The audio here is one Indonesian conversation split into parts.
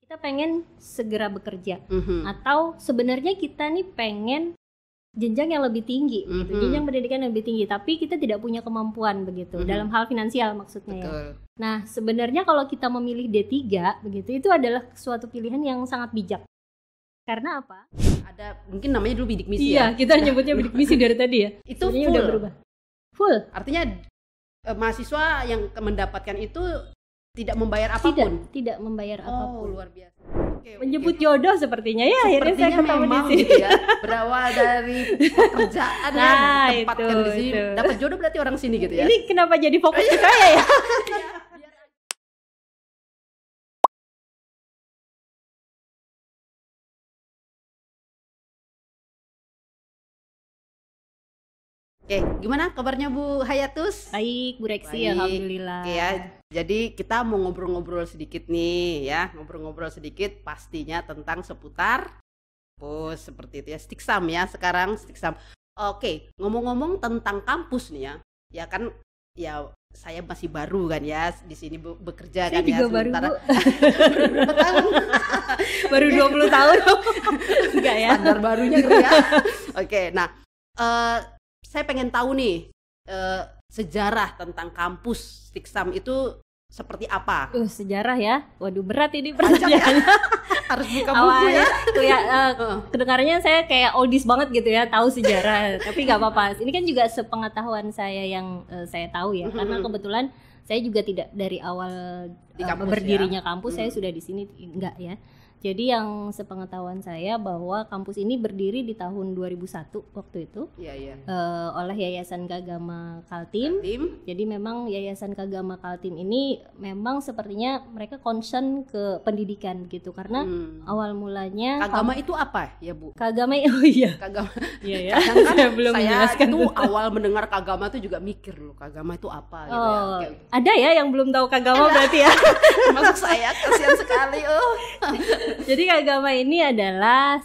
kita pengen segera bekerja, atau sebenarnya kita nih pengen jenjang yang lebih tinggi, gitu, jenjang pendidikan yang lebih tinggi, tapi kita tidak punya kemampuan begitu dalam hal finansial maksudnya. Betul. Ya. Nah sebenarnya kalau kita memilih D3 begitu, itu adalah suatu pilihan yang sangat bijak. Karena apa? Ada mungkin namanya dulu bidik misi ya. Iya, kita nyebutnya bidik misi dari tadi ya. Itu sebenarnya full. udah berubah. Full. Artinya mahasiswa yang mendapatkan itu tidak membayar apapun. Tidak membayar apapun. Luar biasa. Oke, Menjemput jodoh sepertinya ya. Akhirnya saya ketemu di sini. Gitu ya, berawal dari pekerjaan ditempatkan di sini. Itu. Dapat jodoh berarti orang sini gitu ya. Ini kenapa jadi fokus ke saya ya? Oke, gimana kabarnya Bu Hayatus? Baik, Bu Reksi, alhamdulillah. Oke ya, jadi kita mau ngobrol-ngobrol sedikit nih ya, ngobrol-ngobrol sedikit pastinya tentang seputar seperti itu ya, Stiksam ya sekarang, Stiksam. Oke, ngomong-ngomong tentang kampus nih ya kan ya saya masih baru kan ya di sini bekerja saya kan ya sementara. Berapa tahun? Baru 20 tahun. Enggak ya? Standar barunya gitu ya. Oke, nah saya pengen tahu nih sejarah tentang kampus Stiksam itu seperti apa? Sejarah ya, waduh berat ini pertanyaannya. Harus buka buku ya. Kedengarannya saya kayak oldies banget gitu ya, tahu sejarah. Tapi nggak apa-apa. Ini kan juga sepengetahuan saya yang saya tahu ya, karena kebetulan saya juga tidak dari awal berdirinya kampus saya sudah di sini, enggak ya. Jadi yang sepengetahuan saya bahwa kampus ini berdiri di tahun 2001 waktu itu oleh Yayasan Kagama Kaltim. Jadi memang Yayasan Kagama Kaltim ini memang sepertinya mereka concern ke pendidikan gitu, karena awal mulanya Kagama itu apa ya Bu? Kagama Kagama. Iya ya. Saya belum menjelaskan itu awal mendengar Kagama itu juga mikir loh, Kagama itu apa gitu ya. Ada ya yang belum tahu Kagama berarti ya. Termasuk saya, kasihan sekali. Jadi Kagama ini adalah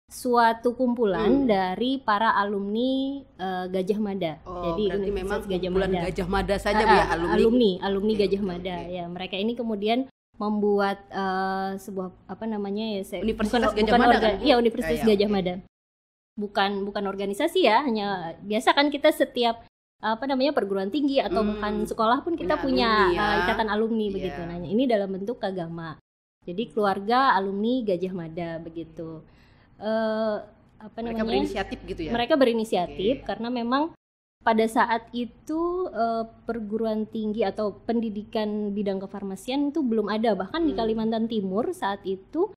suatu kumpulan dari para alumni Gajah Mada. Jadi berarti memang Gajah kumpulan Mada. Gajah Mada saja ya, alumni Gajah Mada. Ya, mereka ini kemudian membuat sebuah Universitas Gajah Mada kan? Iya, Universitas Gajah Mada. Bukan organisasi ya, hanya biasa kan kita setiap perguruan tinggi atau bahkan sekolah pun kita punya ikatan alumni begitu. Nah, ini dalam bentuk Kagama. Jadi keluarga alumni Gajah Mada begitu. Mereka berinisiatif gitu ya? Mereka berinisiatif karena memang pada saat itu perguruan tinggi atau pendidikan bidang kefarmasian itu belum ada. Bahkan di Kalimantan Timur saat itu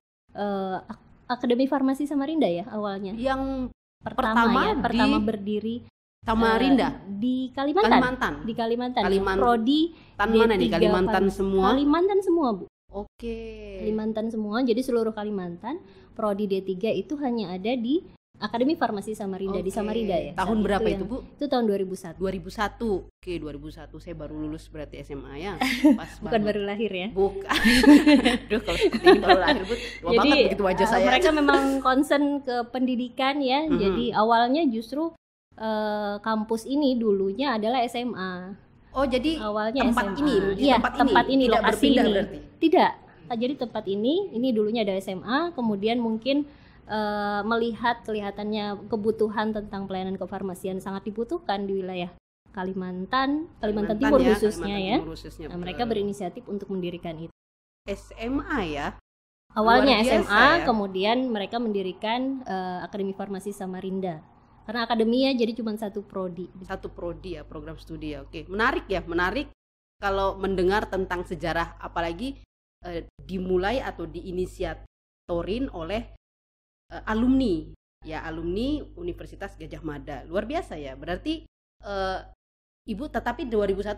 Akademi Farmasi Samarinda ya awalnya. Yang pertama berdiri Samarinda di Kalimantan. Di Kalimantan. Prodi mana nih? Kalimantan semua? Kalimantan semua, Bu. Oke. Kalimantan semua, jadi seluruh Kalimantan. Prodi D3 itu hanya ada di Akademi Farmasi Samarinda, di Samarinda ya. Tahun berapa itu Bu? Itu tahun 2001. 2001. Oke, 2001 saya baru lulus berarti SMA ya. Pas bukan baru lahir ya? Bukan. Duh, kalau seperti ini baru lahir Bu. Tua banget begitu wajah saya. Mereka memang concern ke pendidikan ya. Jadi awalnya justru kampus ini dulunya adalah SMA. Oh, jadi awalnya tempat SMA. ini, tempat ini tidak lokasi berpindah ini. Berarti? Tidak. Jadi tempat ini dulunya ada SMA, kemudian mungkin melihat kelihatannya kebutuhan tentang pelayanan kefarmasian sangat dibutuhkan di wilayah Kalimantan Timur ya, khususnya ya. Nah, mereka berinisiatif untuk mendirikan itu. SMA ya. Awalnya SMA, kemudian mereka mendirikan Akademi Farmasi Samarinda. Karena akademinya jadi cuma satu prodi ya, program studi ya. Oke, menarik kalau mendengar tentang sejarah, apalagi dimulai atau diinisiatorin oleh alumni Universitas Gajah Mada. Luar biasa ya. Berarti Ibu tetapi 2001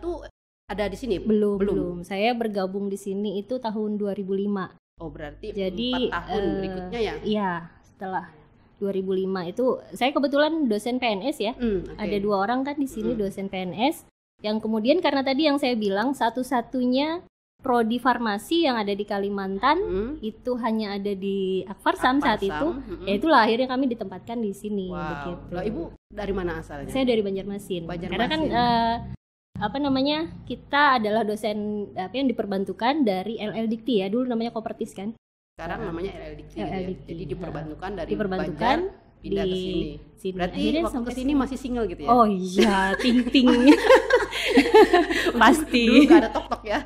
ada di sini? Belum. Saya bergabung di sini itu tahun 2005. Oh, berarti jadi 4 tahun berikutnya ya? Iya, setelah 2005 itu saya kebetulan dosen PNS ya. Ada 2 orang kan di sini dosen PNS yang kemudian karena tadi yang saya bilang satu-satunya prodi farmasi yang ada di Kalimantan itu hanya ada di Akfarsam saat itu. Ya itulah akhirnya kami ditempatkan di sini begitu. Lah, Ibu dari mana asalnya? Saya dari Banjarmasin. Karena kan kita adalah dosen yang diperbantukan dari LL Dikti ya, dulu namanya Kopertis kan. Sekarang namanya LL Dikti. Jadi diperbantukan dari diperbantukan Banjar pindah ke sini. Berarti akhirnya waktu ke sini masih single gitu ya? Oh iya, ting-ting. Pasti. Dulu gak ada tok-tok ya.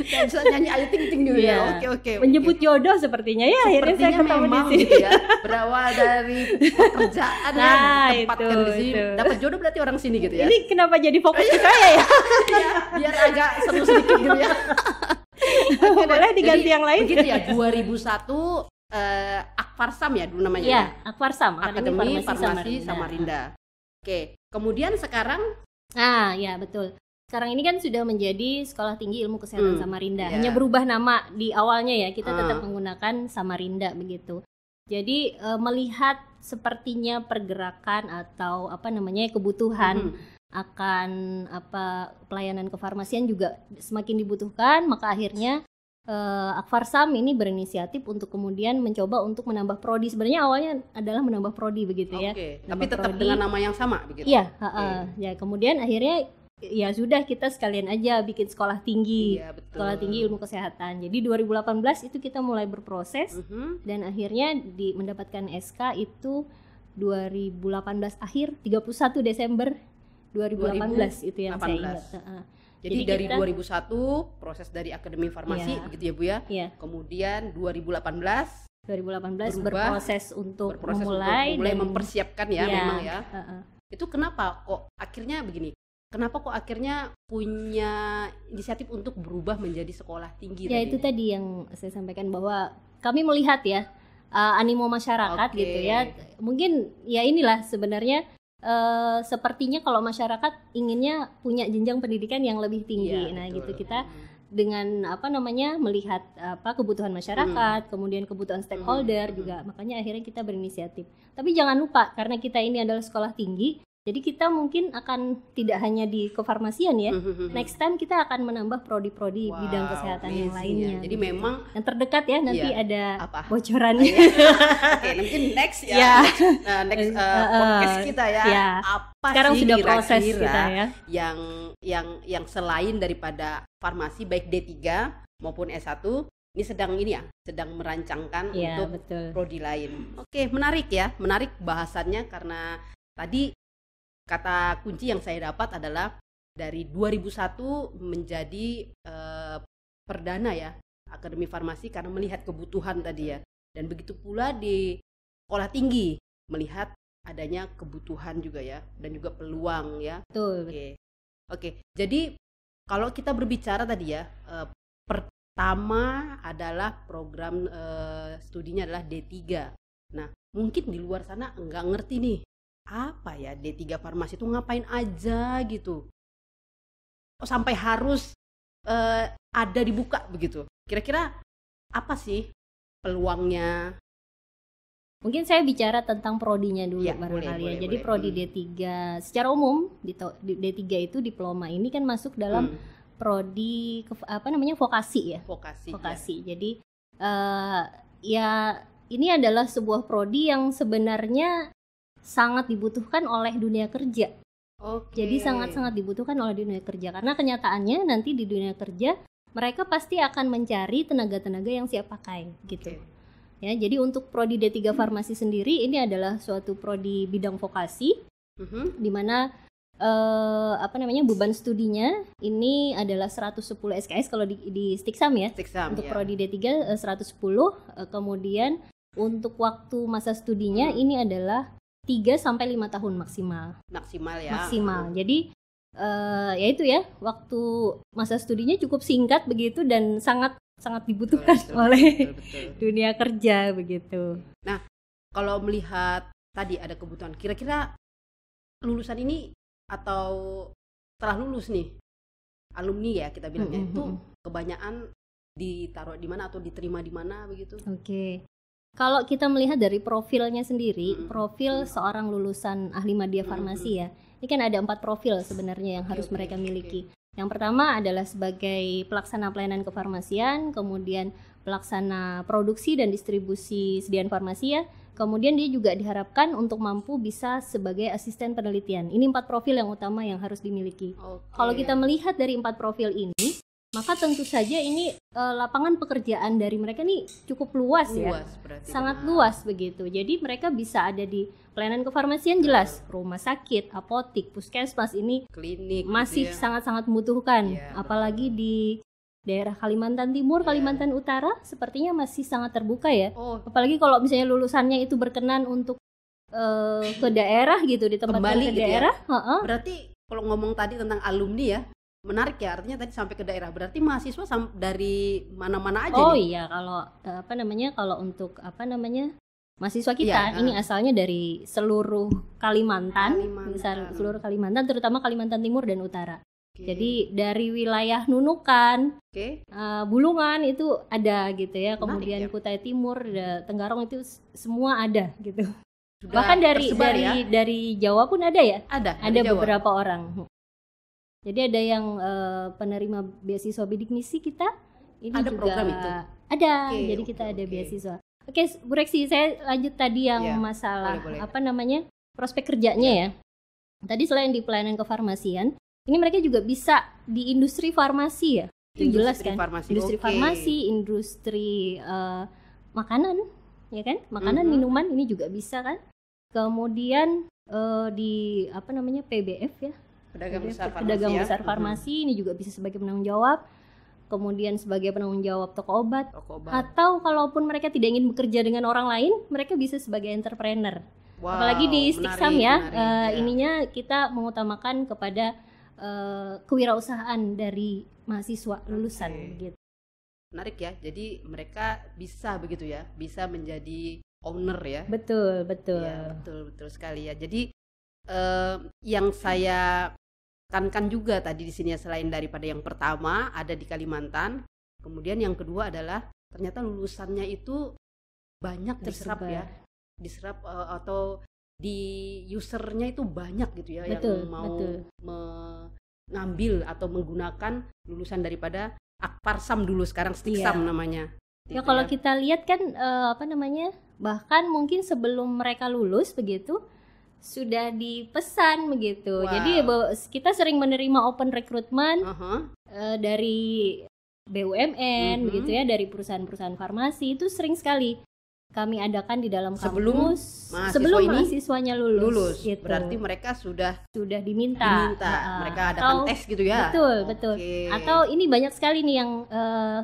Gak bisa nyanyi Ayu Ting Ting gitu ya. Oke. Menyebut jodoh sepertinya ya, akhirnya saya ketemu di sini. Gitu ya. Berawal dari pekerjaan ditempatkan di sini. Dapat jodoh berarti orang sini gitu ya. Ini kenapa jadi fokus ke saya ya? Biar agak seru sedikit gitu ya. Boleh diganti yang lain. Begitu ya, 2001 Akfarsam ya dulu namanya. Iya, Akfarsam, Akademi Farmasi Samarinda. Oke, kemudian sekarang ya betul. Sekarang ini kan sudah menjadi Sekolah Tinggi Ilmu Kesehatan Samarinda. Yeah. Hanya berubah nama di awalnya ya, kita tetap menggunakan Samarinda begitu. Jadi melihat sepertinya pergerakan atau kebutuhan akan pelayanan kefarmasian juga semakin dibutuhkan, maka akhirnya Akfarsam ini berinisiatif untuk kemudian mencoba untuk menambah prodi. Sebenarnya awalnya adalah menambah prodi begitu ya. Tapi tetap prodi dengan nama yang sama begitu. Iya, ya kemudian akhirnya ya sudah, kita sekalian aja bikin sekolah tinggi. Iya, betul. Sekolah Tinggi Ilmu Kesehatan. Jadi 2018 itu kita mulai berproses dan akhirnya mendapatkan SK itu 2018 akhir, 31 Desember 2018 itu yang saya ingat. Jadi dari 2001 proses dari Akademi Farmasi begitu ya Bu ya. Iya. Kemudian 2018 berproses untuk memulai dan mempersiapkan ya memang ya. Itu kenapa kok akhirnya begini? Kenapa kok akhirnya punya inisiatif untuk berubah menjadi sekolah tinggi? Ya itu tadi yang saya sampaikan, bahwa kami melihat ya animo masyarakat gitu ya. Mungkin ya inilah sebenarnya sepertinya kalau masyarakat inginnya punya jenjang pendidikan yang lebih tinggi. Nah, betul. Gitu kita dengan melihat kebutuhan masyarakat, kemudian kebutuhan stakeholder juga, makanya akhirnya kita berinisiatif. Tapi jangan lupa, karena kita ini adalah sekolah tinggi, jadi kita mungkin akan tidak hanya di kefarmasian ya. Next time kita akan menambah prodi-prodi bidang kesehatan yang lainnya. Jadi memang yang terdekat ya, nanti ada bocorannya. Oke, nanti next ya. Next podcast kita ya. Apa sekarang sih sudah kira-kira proses kita ya. Yang selain daripada farmasi baik D3 maupun S1 ini sedang merancangkan untuk prodi lain. Oke, menarik bahasannya, karena tadi kata kunci yang saya dapat adalah dari 2001 menjadi perdana ya Akademi Farmasi karena melihat kebutuhan tadi ya, dan begitu pula di sekolah tinggi melihat adanya kebutuhan juga ya, dan juga peluang ya. Betul. Oke. Jadi kalau kita berbicara tadi ya, pertama adalah program studinya adalah D3. Nah, mungkin di luar sana enggak ngerti nih, apa ya D3 farmasi itu ngapain aja gitu. Sampai harus ada dibuka begitu. Kira-kira apa sih peluangnya? Mungkin saya bicara tentang prodinya dulu barangkali ya. Jadi prodi D3 secara umum di D3 itu diploma ini kan masuk dalam prodi vokasi ya. Vokasi. Ya. Jadi ya ini adalah sebuah prodi yang sebenarnya sangat dibutuhkan oleh dunia kerja. Jadi sangat-sangat dibutuhkan oleh dunia kerja, karena kenyataannya nanti di dunia kerja mereka pasti akan mencari tenaga-tenaga yang siap pakai gitu. Ya, jadi untuk prodi D3 farmasi sendiri ini adalah suatu prodi bidang vokasi, di mana beban studinya ini adalah 110 SKS kalau di Stiksam ya. Untuk prodi D3 110, kemudian untuk waktu masa studinya ini adalah 3 sampai 5 tahun maksimal. Maksimal. Jadi ya itu ya, waktu masa studinya cukup singkat begitu dan sangat dibutuhkan oleh dunia kerja begitu. Nah, kalau melihat tadi ada kebutuhan, kira-kira lulusan ini atau setelah lulus nih alumni ya kita bilangnya, itu kebanyakan ditaruh di mana atau diterima di mana begitu? Kalau kita melihat dari profilnya sendiri, profil seorang lulusan ahli madya farmasi ya, ini kan ada 4 profil sebenarnya yang harus mereka miliki. Yang pertama adalah sebagai pelaksana pelayanan kefarmasian, kemudian pelaksana produksi dan distribusi sediaan farmasi ya. Kemudian dia juga diharapkan untuk mampu bisa sebagai asisten penelitian. Ini 4 profil yang utama yang harus dimiliki. Kalau kita melihat dari 4 profil ini, maka tentu saja ini lapangan pekerjaan dari mereka nih cukup luas ya. Sangat luas begitu. Jadi mereka bisa ada di pelayanan kefarmasian jelas, rumah sakit, apotik, puskesmas, ini klinik masih gitu ya. sangat-sangat membutuhkan. Apalagi di daerah Kalimantan Timur, Kalimantan Utara sepertinya masih sangat terbuka ya. Apalagi kalau misalnya lulusannya itu berkenan untuk ke daerah gitu, di tempat kembali ke gitu daerah. Ya. Berarti kalau ngomong tadi tentang alumni ya, menarik ya, artinya tadi sampai ke daerah. Berarti mahasiswa dari mana-mana aja nih. Iya, kalau kalau untuk mahasiswa kita ini asalnya dari seluruh Kalimantan. Seluruh Kalimantan, terutama Kalimantan Timur dan Utara. Jadi dari wilayah Nunukan, Bulungan itu ada gitu ya, kemudian Kutai Timur, Tenggarong itu semua ada gitu. Sudah bahkan dari Jawa pun ada ya, ada beberapa orang. Jadi ada yang penerima beasiswa bidik misi kita, ini ada juga program itu. Ada, jadi kita ada beasiswa. Oke, Bu Reksi, saya lanjut tadi yang masalah boleh. Prospek kerjanya ya. Tadi selain di pelayanan kefarmasian, ini mereka juga bisa di industri farmasi ya, itu jelas kan? Industri farmasi, industri makanan, ya kan? Makanan, minuman ini juga bisa kan? Kemudian di PBF ya, pedagang besar farmasi ini juga bisa sebagai penanggung jawab. Kemudian sebagai penanggung jawab toko obat. Atau kalaupun mereka tidak ingin bekerja dengan orang lain, mereka bisa sebagai entrepreneur. Apalagi di Stiksam ya, ininya kita mengutamakan kepada kewirausahaan dari mahasiswa lulusan gitu. Menarik ya, jadi mereka bisa begitu ya, bisa menjadi owner ya. Betul. Ya, betul sekali ya. Jadi yang saya tekankan juga tadi di sini ya, selain daripada yang pertama ada di Kalimantan, kemudian yang kedua adalah ternyata lulusannya itu banyak diserap atau di usernya itu banyak gitu ya, yang mau mengambil atau menggunakan lulusan daripada Akparsam dulu, sekarang Stiksam namanya. Ya kalau kita lihat kan bahkan mungkin sebelum mereka lulus begitu sudah dipesan begitu. Jadi kita sering menerima open recruitment dari BUMN begitu ya, dari perusahaan-perusahaan farmasi, itu sering sekali kami adakan di dalam kampus sebelum mahasiswanya lulus gitu. Berarti mereka sudah diminta. Mereka adakan tes gitu ya. Betul. Atau ini banyak sekali nih yang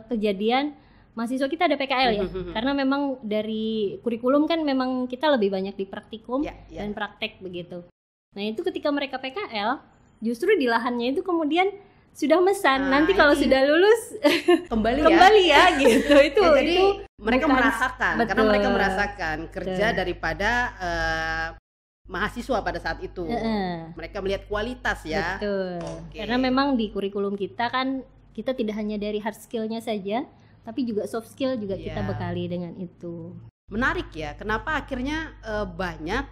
kejadian mahasiswa kita ada PKL ya. Karena memang dari kurikulum kan memang kita lebih banyak di praktikum dan praktek begitu. Nah, itu ketika mereka PKL, justru di lahannya itu kemudian sudah mesan, nanti kalau sudah lulus kembali ya gitu. Jadi mereka merasakan, karena mereka merasakan kerja daripada mahasiswa pada saat itu. Mereka melihat kualitas ya. Betul. Karena memang di kurikulum kita kan kita tidak hanya dari hard skill-nya saja, tapi juga soft skill juga kita bekali dengan itu. Menarik ya. Kenapa akhirnya banyak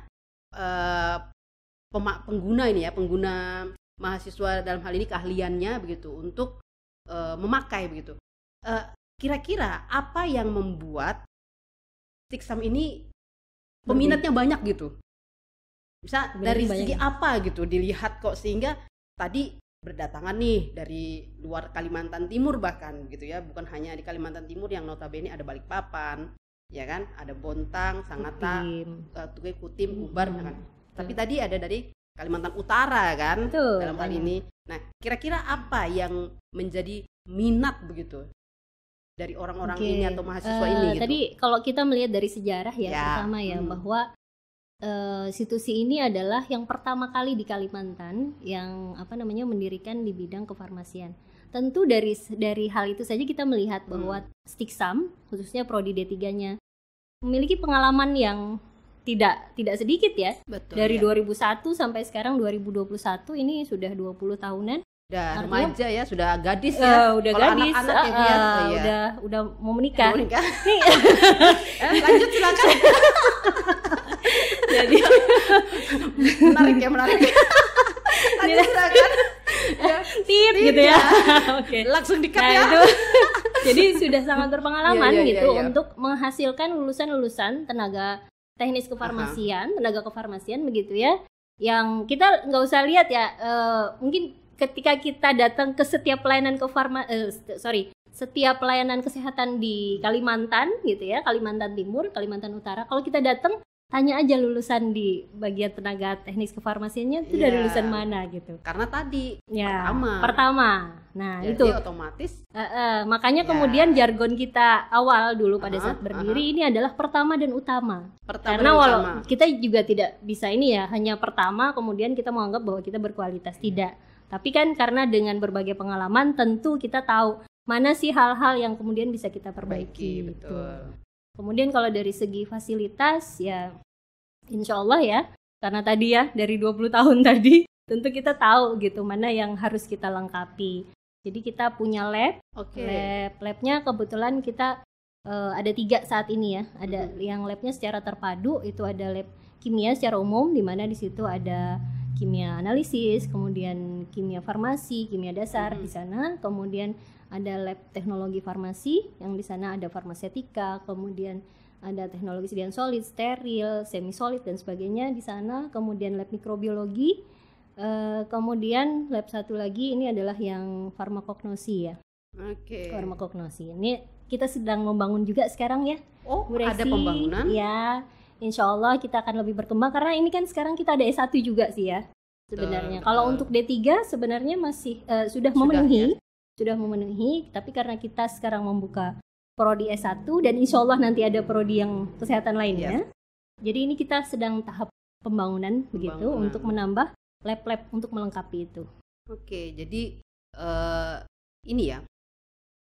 pengguna mahasiswa dalam hal ini keahliannya begitu untuk memakai begitu. Kira-kira apa yang membuat Stiksam ini peminatnya banyak gitu? Bisa dari segi apa gitu dilihat kok sehingga tadi berdatangan nih dari luar Kalimantan Timur bahkan gitu ya, bukan hanya di Kalimantan Timur yang notabene ada Balikpapan, ya kan? Ada Bontang, Sangatta, Kutim, Ubar kan. Tapi tadi ada dari Kalimantan Utara kan dalam hal ini. Nah, kira-kira apa yang menjadi minat begitu dari orang-orang ini atau mahasiswa ini gitu? Tadi kalau kita melihat dari sejarah pertama bahwa institusi ini adalah yang pertama kali di Kalimantan yang mendirikan di bidang kefarmasian. Tentu dari hal itu saja kita melihat bahwa Stiksam, khususnya prodi D3-nya, memiliki pengalaman yang tidak sedikit ya. Betul, dari 2001 sampai sekarang 2021 ini sudah 20 tahunan. Udah remaja ya, sudah gadis ya. Udah kalau gadis, anak-anak udah mau menikah. Nih. Lanjut silakan. Jadi menarik ya. Lanjut silakan. tit gitu ya. Oke. Langsung di-cut Nah, ya. itu jadi sudah sangat berpengalaman Iya, iya, gitu iya. untuk menghasilkan lulusan-lulusan tenaga teknis kefarmasian, tenaga kefarmasian begitu ya. Yang kita nggak usah lihat ya, mungkin ketika kita datang ke setiap pelayanan setiap pelayanan kesehatan di Kalimantan gitu ya, Kalimantan Timur, Kalimantan Utara, kalau kita datang tanya aja lulusan di bagian tenaga teknis kefarmasiannya itu dari Iya. lulusan mana gitu. Karena tadi Ya, pertama. pertama. Nah, Jadi itu otomatis makanya Ya. kemudian jargon kita awal dulu pada Aha, saat berdiri ini adalah pertama dan utama. pertama Karena dan walau utama. kita juga tidak bisa ini ya hanya pertama kemudian kita menganggap bahwa kita berkualitas, tidak. Tapi kan karena dengan berbagai pengalaman tentu kita tahu mana sih hal-hal yang kemudian bisa kita perbaiki. Betul. Gitu. Kemudian kalau dari segi fasilitas ya insya Allah ya, karena tadi ya dari 20 tahun tadi tentu kita tahu gitu mana yang harus kita lengkapi. Jadi kita punya lab, Oke. labnya kebetulan kita ada 3 saat ini ya. Ada yang labnya secara terpadu, itu ada lab kimia secara umum di mana di situ ada kimia analisis, kemudian kimia farmasi, kimia dasar di sana, kemudian ada lab teknologi farmasi yang di sana ada farmasetika, kemudian ada teknologi sediaan solid, steril, semi solid dan sebagainya di sana, kemudian lab mikrobiologi, kemudian lab satu lagi ini adalah yang farmakognosi ya. Oke. Farmakognosi ini kita sedang membangun juga sekarang ya. Oh, Bu Resi. ada pembangunan? Ya, insya Allah kita akan lebih berkembang karena ini kan sekarang kita ada S1 juga sih ya sebenarnya. Betul. Kalau untuk D3 sebenarnya masih sudah memenuhi, tapi karena kita sekarang membuka prodi S1 dan insya Allah nanti ada prodi yang kesehatan lainnya. Jadi ini kita sedang tahap pembangunan begitu untuk menambah lab-lab untuk melengkapi itu. Oke, jadi ini ya,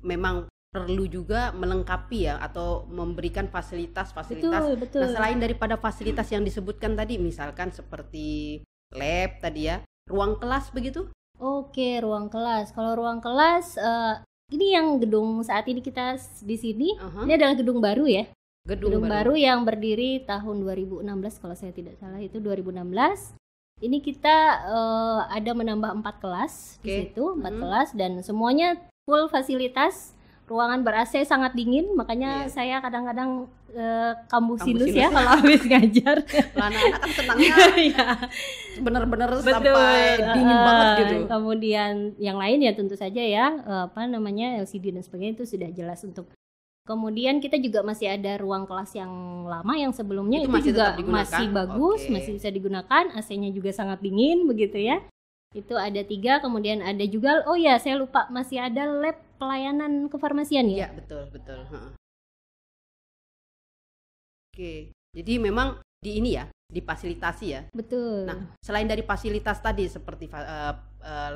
memang perlu juga melengkapi ya atau memberikan fasilitas-fasilitas. Betul. Nah, selain daripada fasilitas yang disebutkan tadi, misalkan seperti lab tadi ya, ruang kelas begitu? Oke, ruang kelas. Kalau ruang kelas, ini yang gedung saat ini kita di sini, ini adalah gedung baru ya. Gedung baru yang berdiri tahun 2016 kalau saya tidak salah, itu 2016. Ini kita ada menambah 4 kelas di situ, 4 kelas dan semuanya full fasilitas. Ruangan ber-AC sangat dingin, makanya saya kadang-kadang kambusinus ya kalau habis ngajar. Anak-anak kan senangnya bener-bener sampai dingin banget gitu. Kemudian yang lain ya tentu saja ya LCD dan sebagainya itu sudah jelas untuk. Kemudian kita juga masih ada ruang kelas yang lama yang sebelumnya itu juga masih bagus, masih bisa digunakan, AC-nya juga sangat dingin begitu ya. Itu ada 3, kemudian ada juga, oh ya saya lupa, masih ada lab pelayanan kefarmasian ya? Iya betul. Oke, jadi memang di ini ya, difasilitasi ya. Betul. Nah, selain dari fasilitas tadi seperti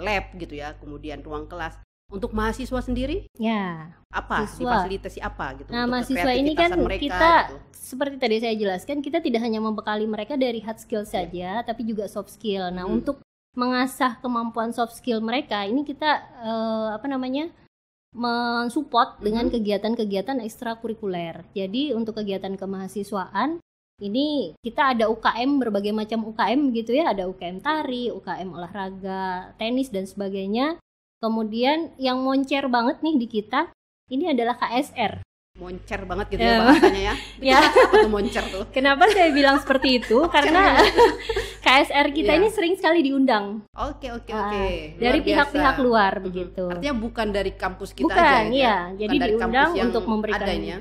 lab gitu ya, kemudian ruang kelas, untuk mahasiswa sendiri? Ya. Apa? Difasilitasi apa gitu? Nah, untuk mahasiswa ini kan mereka, kita gitu. Seperti tadi saya jelaskan, kita tidak hanya membekali mereka dari hard skill saja, tapi juga soft skill. Nah, untuk mengasah kemampuan soft skill mereka, ini kita mensupport dengan kegiatan-kegiatan ekstrakurikuler. Jadi untuk kegiatan kemahasiswaan ini kita ada UKM, berbagai macam UKM gitu ya, ada UKM tari, UKM olahraga, tenis dan sebagainya. Kemudian yang moncer banget nih di kita ini adalah KSR. Moncer banget gitu ya bahasanya ya. Ya. Apa tuh moncer tuh? Kenapa saya bilang seperti itu? Karena KSR kita ini sering sekali diundang. Oke. Dari pihak-pihak luar begitu. Artinya bukan dari kampus kita aja. Bukan, ya. Jadi diundang untuk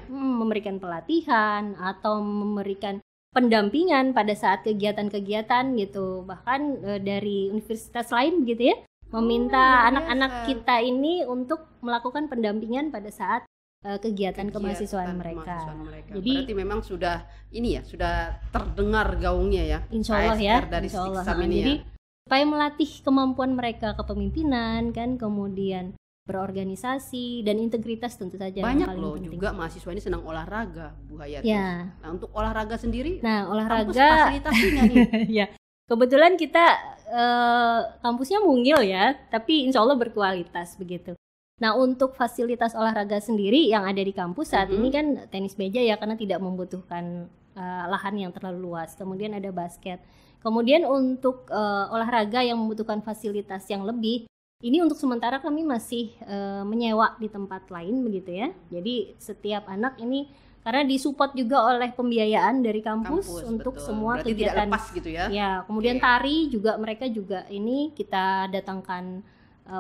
memberikan pelatihan atau memberikan pendampingan pada saat kegiatan-kegiatan gitu. Bahkan dari universitas lain begitu ya, meminta anak-anak kita ini untuk melakukan pendampingan pada saat kegiatan kemahasiswaan mereka. Jadi berarti memang sudah ini ya, sudah terdengar gaungnya ya. Insya Allah ya. Dari Insya Allah. ini Jadi ya. supaya melatih kemampuan mereka kepemimpinan kan, kemudian berorganisasi dan integritas tentu saja. Banyak yang paling loh penting. juga mahasiswa ini senang olahraga, Bu Hayati. Ya. Nah untuk olahraga sendiri, olahraga kampus fasilitasinya nih. Ya. Kebetulan kita kampusnya mungil ya, tapi insya Allah berkualitas begitu. Nah untuk fasilitas olahraga sendiri yang ada di kampus saat ini kan tenis meja ya, karena tidak membutuhkan lahan yang terlalu luas. Kemudian ada basket. Kemudian untuk olahraga yang membutuhkan fasilitas yang lebih, Ini untuk sementara kami masih menyewa di tempat lain begitu ya. Jadi setiap anak ini karena disupport juga oleh pembiayaan dari kampus untuk betul. semua Berarti kegiatan. tidak lepas gitu ya. Ya, kemudian tari juga mereka juga ini kita datangkan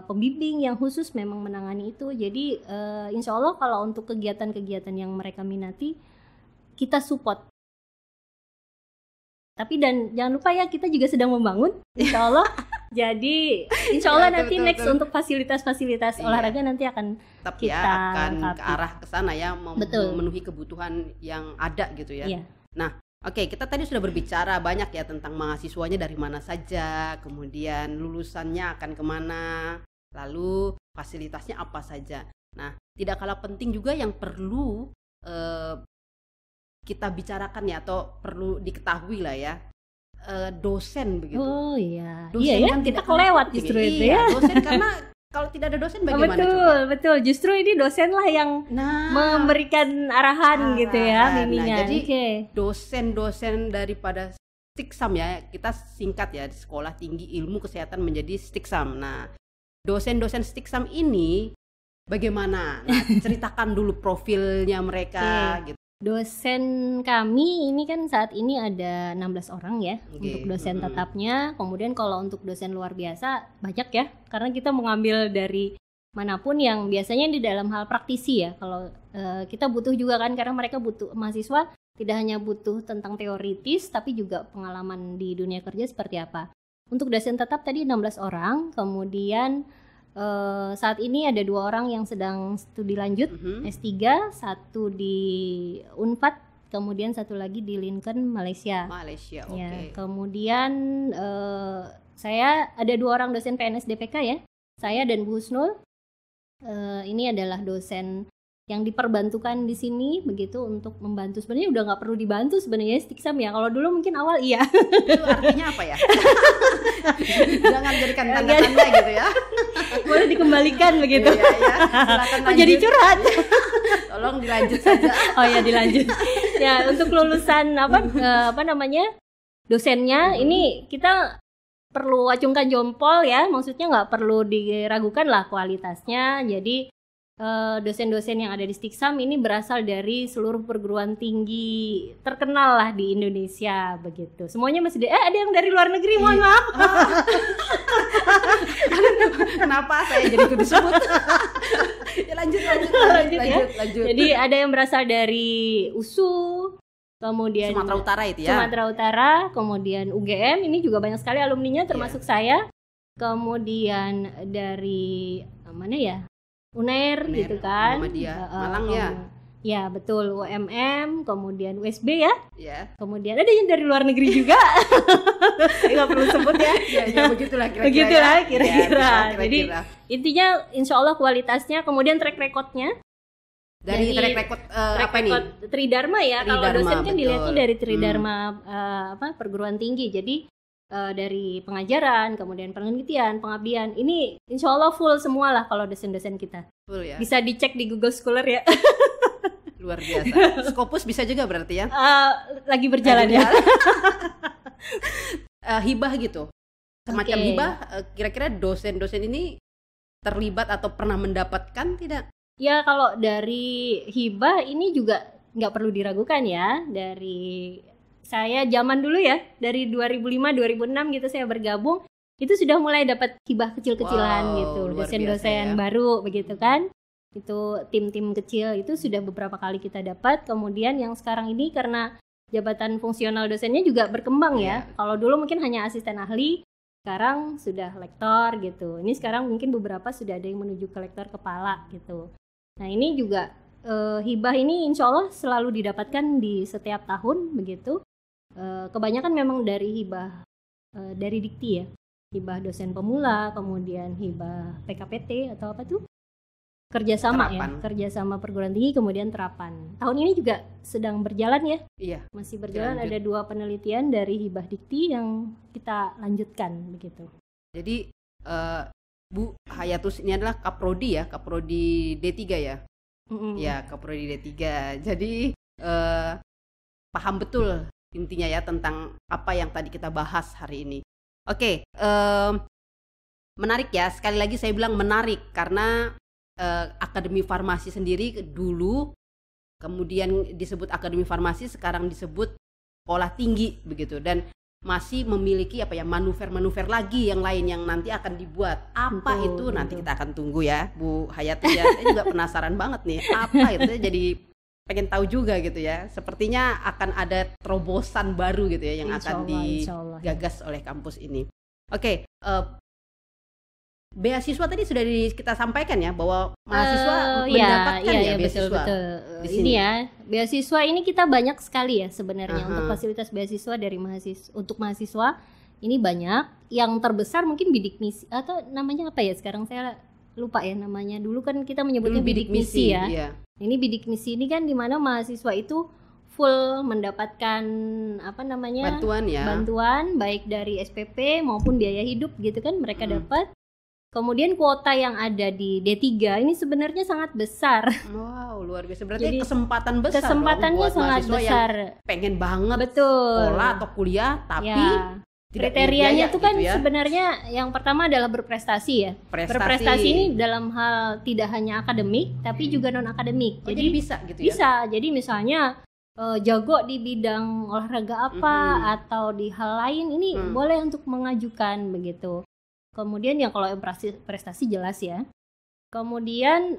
pembimbing yang khusus memang menangani itu. Jadi insya Allah kalau untuk kegiatan-kegiatan yang mereka minati kita support. Tapi dan jangan lupa ya kita juga sedang membangun insya Allah. Jadi insya Allah nanti betul, next untuk fasilitas-fasilitas olahraga nanti akan tetap kita akan ke arah ke sana ya, memenuhi kebutuhan yang ada gitu ya. Iya. Nah, oke, kita tadi sudah berbicara banyak ya tentang mahasiswanya dari mana saja, kemudian lulusannya akan kemana, lalu fasilitasnya apa saja. Nah, tidak kalah penting juga yang perlu kita bicarakan ya, atau perlu diketahui lah ya, dosen begitu. Oh iya. Dosen kan kita kelewat justru itu ya. Dosen karena kalau tidak ada dosen bagaimana betul. Justru ini dosen lah yang memberikan arahan gitu ya, bimbingan. Jadi dosen-dosen daripada Stiksam ya, kita singkat ya, Sekolah Tinggi Ilmu Kesehatan menjadi Stiksam. Nah, dosen-dosen Stiksam ini bagaimana? Nah, ceritakan dulu profilnya mereka gitu. Dosen kami ini kan saat ini ada 16 orang ya untuk dosen tetapnya. Kemudian kalau untuk dosen luar biasa banyak ya, karena kita mengambil dari manapun yang biasanya di dalam hal praktisi ya. Kalau kita butuh juga kan, karena mereka butuh mahasiswa tidak hanya butuh tentang teoritis tapi juga pengalaman di dunia kerja seperti apa. Untuk dosen tetap tadi 16 orang, kemudian saat ini ada 2 orang yang sedang studi lanjut S3, satu di Unpad, kemudian satu lagi di Lincoln, Malaysia. Ya, kemudian saya ada 2 orang dosen PNS DPK ya, saya dan Bu Husnul. Ini adalah dosen yang diperbantukan di sini begitu untuk membantu. Sebenarnya udah nggak perlu dibantu sebenarnya Stiksam ya. Kalau dulu mungkin awal iya. Itu artinya apa ya? Jangan jadikan tanda-tanda gitu ya. Boleh dikembalikan begitu. Iya. Silakan lanjut. Jadi curhat. Tolong dilanjut saja. Oh ya, dilanjut. Ya, untuk lulusan apa namanya? Dosennya ini kita perlu acungkan jempol ya. Maksudnya nggak perlu diragukan lah kualitasnya. Jadi dosen-dosen yang ada di Stiksam ini berasal dari seluruh perguruan tinggi terkenal lah di Indonesia begitu. Semuanya masih ada yang dari luar negeri, mohon maaf. Kenapa saya jadi kudu disebut? Ya, lanjut ya. Jadi ada yang berasal dari USU, kemudian Sumatera Utara itu ya. Sumatera Utara, kemudian UGM, ini juga banyak sekali alumninya termasuk saya. Kemudian dari mana ya? UNER gitu kan, Malang ya. Ya betul, UMM, kemudian USB ya. Kemudian ada yang dari luar negeri juga. Nggak perlu sebut ya. Ya begitulah kira-kira. Jadi intinya insya Allah kualitasnya, kemudian track recordnya. Dari track record apa nih? Tridharma ya. Kalau dosen kan dilihatnya dari Tridharma perguruan tinggi. Jadi dari pengajaran, kemudian penelitian, pengabdian, ini insya Allah full semua lah kalau dosen-dosen kita. Full ya. Bisa dicek di Google Scholar ya. Luar biasa. Scopus bisa juga berarti ya? Lagi berjalan ya. Hibah gitu. Semacam hibah. Kira-kira dosen-dosen ini terlibat atau pernah mendapatkan tidak? Ya, kalau dari hibah ini juga nggak perlu diragukan ya. Dari saya zaman dulu ya, dari 2005-2006 gitu saya bergabung, itu sudah mulai dapat hibah kecil-kecilan gitu, dosen-dosen baru begitu kan. Itu tim-tim kecil itu sudah beberapa kali kita dapat. Kemudian yang sekarang ini karena jabatan fungsional dosennya juga berkembang ya. Kalau dulu mungkin hanya asisten ahli, sekarang sudah lektor gitu. Ini sekarang mungkin beberapa sudah ada yang menuju ke lektor kepala gitu. Nah ini juga hibah ini insya Allah selalu didapatkan di setiap tahun begitu. Kebanyakan memang dari hibah dari dikti ya, hibah dosen pemula, kemudian hibah PKPT atau apa tuh, kerjasama terapan. Kerjasama perguruan tinggi, kemudian terapan. Tahun ini juga sedang berjalan ya. Iya. Masih berjalan, ada 2 penelitian dari hibah dikti yang kita lanjutkan begitu. Jadi Bu Hayatus ini adalah Kaprodi ya, Kaprodi D3 ya. Ya, Kaprodi D3. Jadi paham betul intinya ya tentang apa yang tadi kita bahas hari ini. Oke, menarik ya. Sekali lagi saya bilang menarik karena Akademi Farmasi sendiri dulu kemudian disebut Akademi Farmasi, sekarang disebut Sekolah Tinggi begitu, dan masih memiliki manuver-manuver lagi yang lain yang nanti akan dibuat. Apa itu nanti kita akan tunggu ya Bu Hayati ya. Saya juga penasaran banget nih apa itu, jadi pengen tahu juga gitu ya. Sepertinya akan ada terobosan baru gitu ya yang akan digagas oleh kampus ini. Oke, beasiswa tadi sudah kita sampaikan ya bahwa mahasiswa mendapatkan beasiswa. Betul. Di sini. Ini ya, beasiswa ini kita banyak sekali ya sebenarnya untuk fasilitas beasiswa dari mahasiswa ini banyak. Yang terbesar mungkin bidik misi atau namanya apa ya sekarang saya lupa ya namanya. Dulu kan kita menyebutnya bidik misi ya. Iya. Ini bidik misi ini kan di mana mahasiswa itu full mendapatkan bantuan baik dari SPP maupun biaya hidup gitu kan mereka dapat. Kemudian kuota yang ada di D3 ini sebenarnya sangat besar. Wow, luar biasa. Berarti jadi, kesempatan besar. Kesempatannya sangat besar. Yang pengen banget sekolah atau kuliah, tapi kriterianya itu kan gitu ya. Sebenarnya yang pertama adalah berprestasi ya. Berprestasi ini dalam hal tidak hanya akademik, tapi juga non akademik. Jadi bisa gitu ya. Bisa. Jadi misalnya jago di bidang olahraga apa atau di hal lain ini boleh untuk mengajukan begitu. Kemudian ya kalau prestasi jelas ya. Kemudian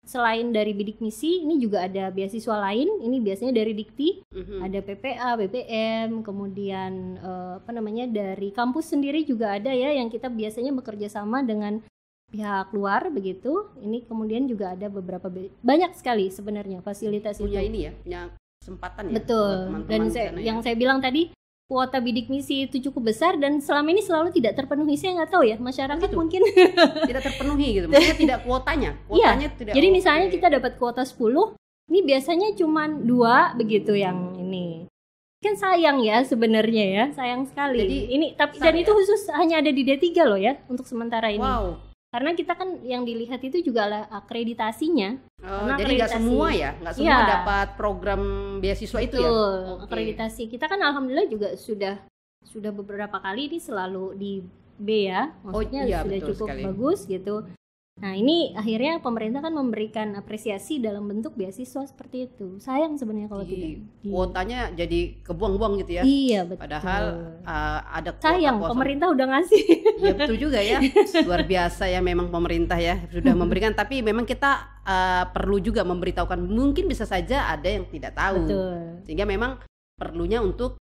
selain dari bidik misi ini juga ada beasiswa lain. Ini biasanya dari Dikti, ada PPA, BBM, kemudian dari kampus sendiri juga ada ya yang kita biasanya bekerja sama dengan pihak luar begitu. Ini kemudian juga ada beberapa banyak sekali sebenarnya fasilitas punya itu. Ini ya, punya kesempatan ya. Betul. Dan yang saya bilang tadi kuota bidik misi itu cukup besar dan selama ini selalu tidak terpenuhi. Saya nggak tahu ya masyarakat mungkin tidak terpenuhi gitu. Maksudnya tidak kuotanya tidak. Jadi misalnya kita dapat kuota 10, ini biasanya cuma 2 begitu yang ini. Kan sayang ya sebenarnya ya, sayang sekali. Jadi ini dan itu khusus hanya ada di D3 loh ya untuk sementara ini. Wow. Karena kita kan yang dilihat itu juga lah akreditasinya. Jadi nggak semua ya, nggak semua dapat program beasiswa itu ya. Akreditasi kita kan alhamdulillah juga sudah beberapa kali ini selalu di B ya, maksudnya sudah cukup bagus gitu. Nah ini akhirnya pemerintah kan memberikan apresiasi dalam bentuk beasiswa seperti itu. Sayang sebenarnya kalau tidak. Kuotanya jadi kebuang-buang gitu ya. Iya betul. Padahal ada kuota sayang kosong. Pemerintah udah ngasih. Iya betul juga ya. Luar biasa ya memang pemerintah ya sudah memberikan. Tapi memang kita perlu juga memberitahukan. Mungkin bisa saja ada yang tidak tahu. Betul. Sehingga memang perlunya untuk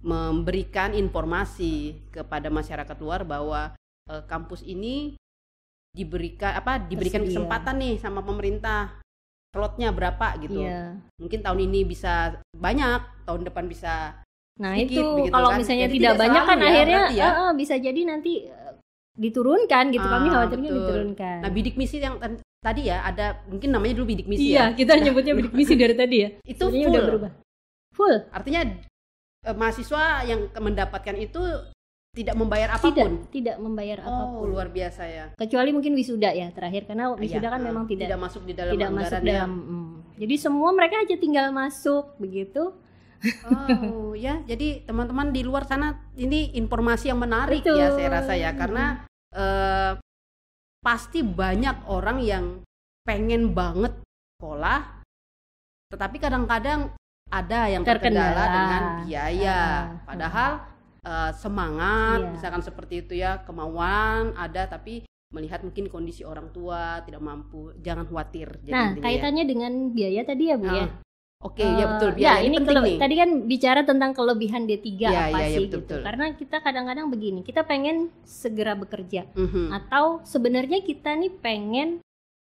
memberikan informasi kepada masyarakat luar bahwa kampus ini diberikan kesempatan nih sama pemerintah, slotnya berapa gitu. Mungkin tahun ini bisa banyak, tahun depan bisa sedikit, itu kalau kan. Misalnya jadi tidak banyak kan akhirnya bisa jadi nanti diturunkan gitu. Kami khawatirnya diturunkan. Nah bidik misi yang tadi ya ada, mungkin namanya dulu bidik misi ya. Iya kita nyebutnya bidik misi dari tadi ya. Itu full. Udah berubah. Full. Artinya mahasiswa yang mendapatkan itu tidak membayar apapun. Tidak membayar apapun. Luar biasa ya. Kecuali mungkin wisuda ya terakhir, karena wisuda kan memang tidak masuk di dalam anggaran. Jadi semua mereka aja tinggal masuk begitu. Ya, jadi teman-teman di luar sana ini informasi yang menarik. Betul. Ya saya rasa ya, karena pasti banyak orang yang pengen banget sekolah, tetapi kadang-kadang ada yang terkendala dengan biaya. Padahal semangat misalkan seperti itu ya, kemauan ada, tapi melihat mungkin kondisi orang tua tidak mampu, jangan khawatir. Kaitannya dengan biaya tadi ya Bu ya. Oke, ya betul, biaya ini penting nih. Tadi kan bicara tentang kelebihan D3 betul. Karena kita kadang-kadang begini, kita pengen segera bekerja atau sebenarnya kita nih pengen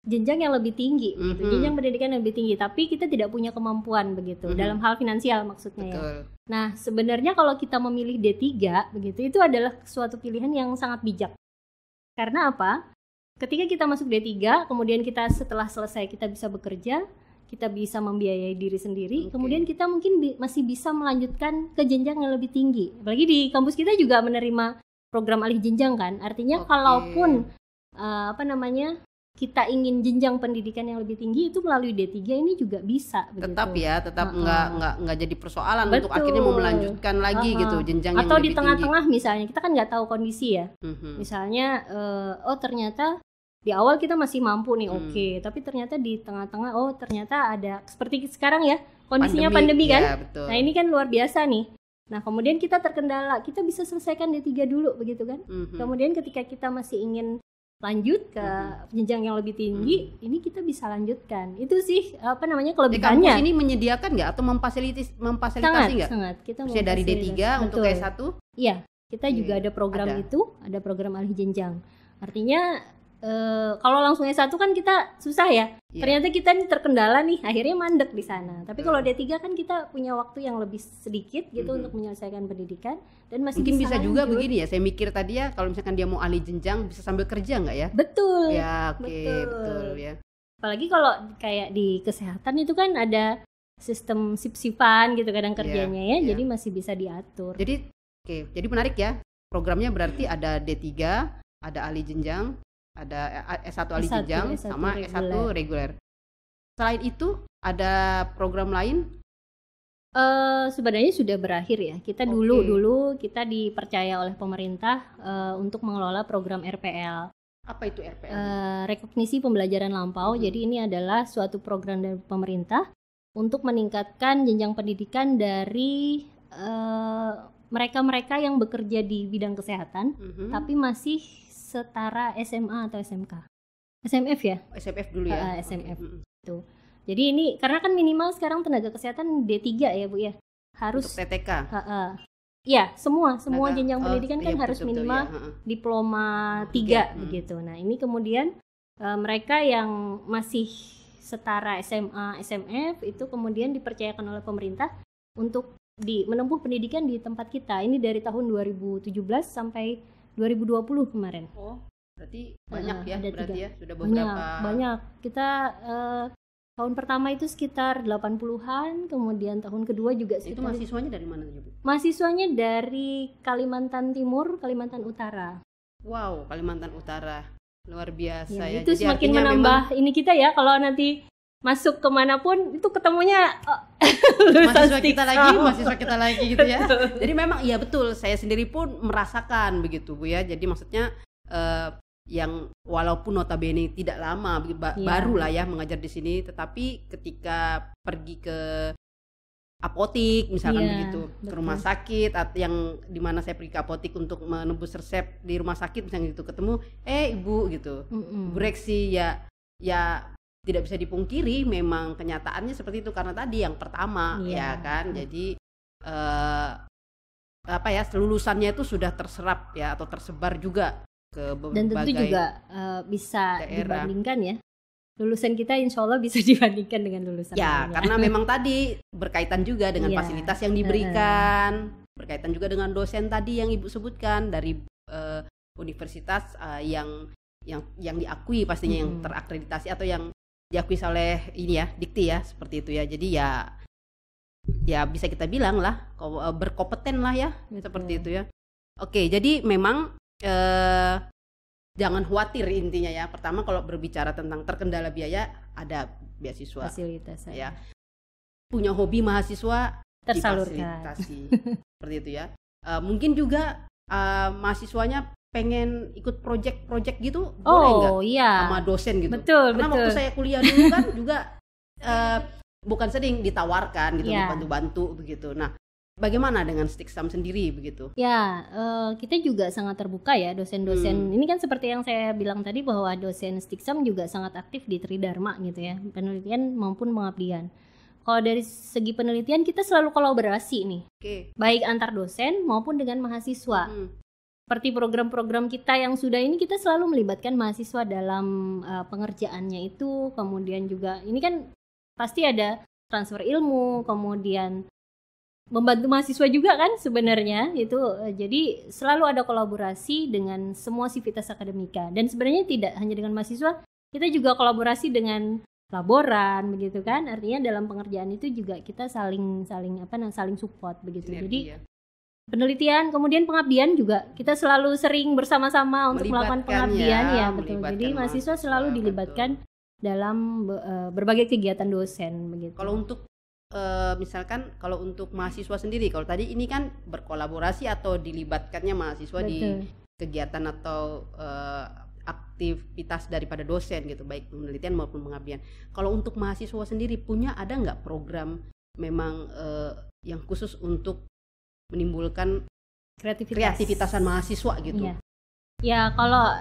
jenjang yang lebih tinggi, gitu. Jenjang pendidikan yang lebih tinggi, tapi kita tidak punya kemampuan begitu dalam hal finansial maksudnya. Betul. Ya. Nah sebenarnya kalau kita memilih D3 begitu, itu adalah suatu pilihan yang sangat bijak. Karena apa? Ketika kita masuk D3, kemudian kita setelah selesai kita bisa bekerja, kita bisa membiayai diri sendiri, kemudian kita mungkin masih bisa melanjutkan ke jenjang yang lebih tinggi. Apalagi di kampus kita juga menerima program alih jenjang kan, artinya kalaupun kita ingin jenjang pendidikan yang lebih tinggi itu melalui D3 ini juga bisa tetap begitu. ya, tetap nggak jadi persoalan untuk Betul. akhirnya mau melanjutkan lagi gitu jenjang yang Atau di lebih tengah-tengah misalnya kita kan nggak tahu kondisi ya. tinggi. Misalnya oh ternyata di awal kita masih mampu nih, oke, tapi ternyata di tengah-tengah oh ternyata ada seperti sekarang ya kondisinya pandemi kan. Ya, betul. Nah ini kan luar biasa nih. Nah kemudian kita terkendala, kita bisa selesaikan D3 dulu begitu kan. Kemudian ketika kita masih ingin lanjut ke jenjang yang lebih tinggi, ini kita bisa lanjutkan. Itu sih apa namanya kelebihannya. Kampus ini menyediakan nggak atau memfasilitasi nggak? Sangat. Kita Maksudnya dari D3 untuk S1? Iya, kita juga ada program ada program alih jenjang. Artinya kalau langsung S1 kan kita susah ya. Ternyata kita nih terkendala nih, akhirnya mandek di sana. Tapi kalau D3 kan kita punya waktu yang lebih sedikit gitu untuk menyelesaikan pendidikan dan masih mungkin bisa juga lanjut. begini ya. Saya mikir tadi ya kalau misalkan dia mau alih jenjang bisa sambil kerja nggak ya? Betul. Ya, betul ya. Apalagi kalau kayak di kesehatan itu kan ada sistem sip-sipan gitu kadang kerjanya ya. Jadi masih bisa diatur. Jadi jadi menarik ya. Programnya berarti ada D3, ada alih jenjang, ada S1 alih jenjang sama S1 reguler. Selain itu ada program lain? Sebenarnya sudah berakhir ya. Kita dulu kita dipercaya oleh pemerintah untuk mengelola program RPL. Apa itu RPL? Rekognisi pembelajaran lampau. Jadi ini adalah suatu program dari pemerintah untuk meningkatkan jenjang pendidikan dari mereka-mereka yang bekerja di bidang kesehatan, tapi masih setara SMA atau SMK. SMF ya? SMF dulu ya. SMF. Itu. Jadi ini karena kan minimal sekarang tenaga kesehatan D3 ya Bu ya. Harus untuk TTK. Iya, semua jenjang pendidikan kan harus minimal diploma 3 begitu. Nah, ini kemudian mereka yang masih setara SMA, SMF itu kemudian dipercayakan oleh pemerintah untuk menempuh pendidikan di tempat kita. Ini dari tahun 2017 sampai 2020 kemarin. Oh, berarti banyak ya, berarti 3. Ya sudah beberapa. Banyak. Kita tahun pertama itu sekitar 80-an, kemudian tahun kedua juga sekitar. Itu mahasiswanya dari mana Bu? Mahasiswanya dari Kalimantan Timur, Kalimantan Utara. Wow, Kalimantan Utara. Luar biasa ya. Itu jadi semakin menambah ini kita ya, kalau nanti masuk kemanapun itu ketemunya mahasiswa kita lagi gitu ya. Jadi memang iya betul, saya sendiri pun merasakan begitu Bu ya. Jadi maksudnya yang walaupun notabene tidak lama baru lah ya mengajar di sini, tetapi ketika pergi ke apotik misalkan begitu, ke rumah sakit atau yang dimana saya pergi ke apotik untuk menebus resep di rumah sakit misalnya gitu, ketemu ibu gitu, Bu Reksi ya tidak bisa dipungkiri memang kenyataannya seperti itu karena tadi yang pertama ya kan. Jadi lulusannya itu sudah terserap ya atau tersebar juga ke berbagai dan tentu juga bisa daerah. Dibandingkan ya, lulusan kita insya Allah bisa dibandingkan dengan lulusan lainnya. Karena memang tadi berkaitan juga dengan fasilitas yang diberikan, berkaitan juga dengan dosen tadi yang Ibu sebutkan dari universitas yang diakui pastinya, yang terakreditasi atau yang diakui oleh ini ya Dikti ya, seperti itu ya. Jadi ya bisa kita bilang lah berkompeten lah ya. Betul. Seperti itu ya. Oke, jadi memang jangan khawatir intinya ya. Pertama kalau berbicara tentang terkendala biaya, ada beasiswa, fasilitas ya. Punya hobi mahasiswa tersalurkan. Seperti itu ya. Mungkin juga mahasiswanya pengen ikut project gitu, boleh nggak? Sama dosen gitu. Betul. Karena waktu saya kuliah dulu kan juga bukan sering ditawarkan gitu, bantu-bantu begitu. Nah, bagaimana dengan Stiksam sendiri begitu? Ya, kita juga sangat terbuka ya dosen-dosen. Ini kan seperti yang saya bilang tadi bahwa dosen Stiksam juga sangat aktif di Tridharma gitu ya, penelitian maupun pengabdian. Kalau dari segi penelitian kita selalu kolaborasi nih, baik antar dosen maupun dengan mahasiswa. Seperti program-program kita yang sudah ini, kita selalu melibatkan mahasiswa dalam pengerjaannya itu. Kemudian juga ini kan pasti ada transfer ilmu, kemudian membantu mahasiswa juga kan sebenarnya itu. Jadi selalu ada kolaborasi dengan semua sivitas akademika. Dan sebenarnya tidak hanya dengan mahasiswa, kita juga kolaborasi dengan laboran begitu kan. Artinya dalam pengerjaan itu juga kita saling support begitu. Sinergi, jadi penelitian, kemudian pengabdian juga kita selalu sering bersama-sama untuk melakukan pengabdian ya betul. Jadi mahasiswa selalu dilibatkan dalam berbagai kegiatan dosen begitu. Kalau untuk misalkan kalau untuk mahasiswa sendiri, kalau tadi ini kan berkolaborasi atau dilibatkannya mahasiswa di kegiatan atau aktivitas daripada dosen gitu, baik penelitian maupun pengabdian. Kalau untuk mahasiswa sendiri ada nggak program memang yang khusus untuk menimbulkan kreativitasan mahasiswa gitu? Ya kalau